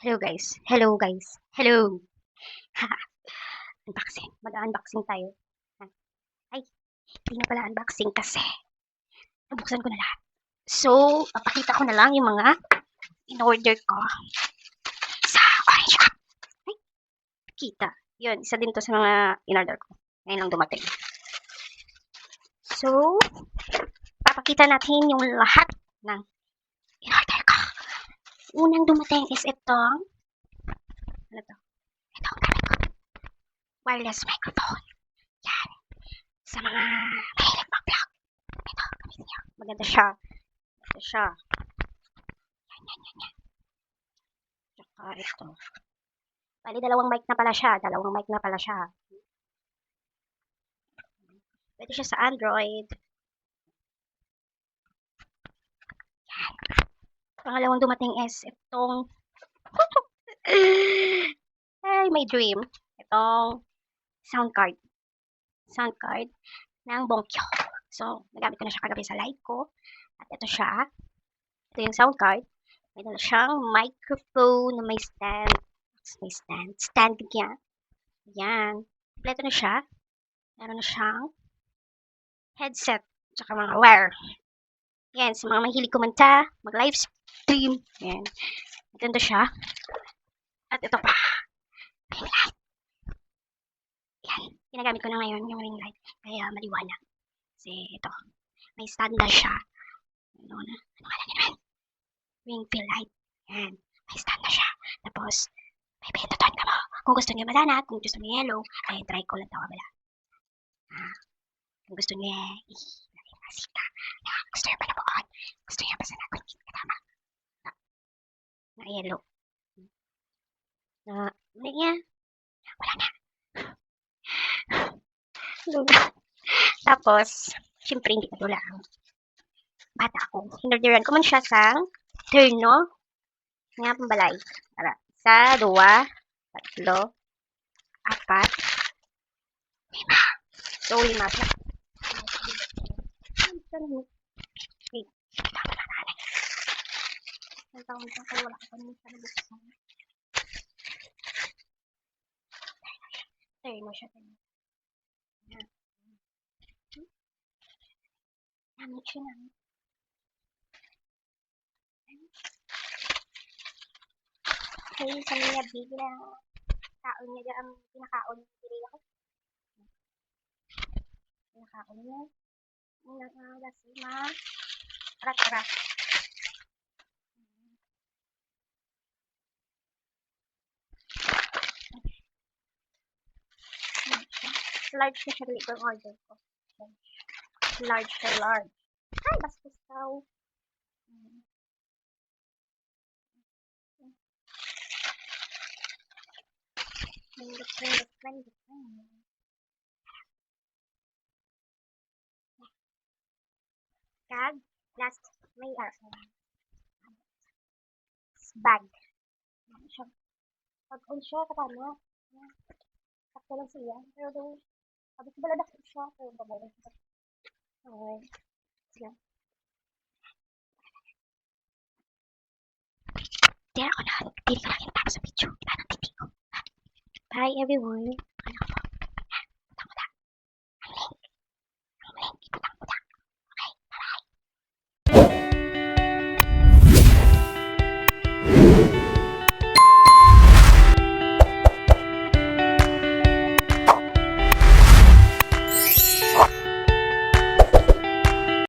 Hello guys. Hello guys. Hello. Unboxing. Mag-unboxing tayo. Ha? Ay, hindi na pala unboxing kasi nabuksan ko na lahat. So, papakita ko na lang yung mga in-order ko sa Orange App. Ay, kita. Yun, isa din to sa mga in-order ko. Ngayon lang dumating. So, papakita natin yung lahat ng in-order ko. Unang dumating is itong ano to? Ito, gamit ko. Wireless microphone. Yan. Sa mga mahilig mag-vlog. Ito, gamitin niyo. Maganda siya. Maganda siya. Yan. Tsaka ito. Bali, dalawang mic na pala siya. Pwede siya sa Android. Yan. Pangalawang dumating is itong ay, may dream. Itong sound card. Sound card ng Bonkyo. So, nagamit ko na siya kagabi sa live ko. At ito siya. Ito yung sound card. May dala siyang microphone na may stand. May stand. Stand niya. Yan. Kompleto na siya. Meron na siyang headset. Tsaka mga wire. Yan. Sa mga mahilig kumanta, mag-live stream. Yan. Maganda siya. At ito pa. Ring light. Yan. Ginagamit ko na ngayon yung ring light. Kaya maliwanag. Kasi ito. May stand na siya. Ano nga naman? Ring fill light. Yan. May stand na siya. Tapos, may pindutan ka mo. Kung gusto niyo malanat, kung gusto niyo yellow, ay try ko lang tawag bala. Kung gusto niyo masika. Gusto niyo palabuan. Gusto niyo basta na kung katama. Na yellow. Na, niya. Wala na. Tapos, syempre hindi ko lang. Bata ako. Hinorderan ko man siya sa terno nga pambalay. Para, isa, dua, tatlo, apat, lima. So, lima siya. Wait. Ang taon ko kaya wala ko pa naman sa nabuksan. Terno siya. Namit siya namin. Ngayon sa mga bigla kaon niya ang pinakaon niya ako. Pinakaon niya. Lasima. Rat. Large na siya dali ko ang order ko. Large. Ay, bastos daw. Pindot. Kag, last, may bag. Pag-on siya, katama. Sakto lang siya. Pero daw, sabi ko baladak siya. Pero babalang siya. Okay. Sige. Di ako na. Dili ko lang yung tao sa video. Iba ng titi ko. Bye everyone.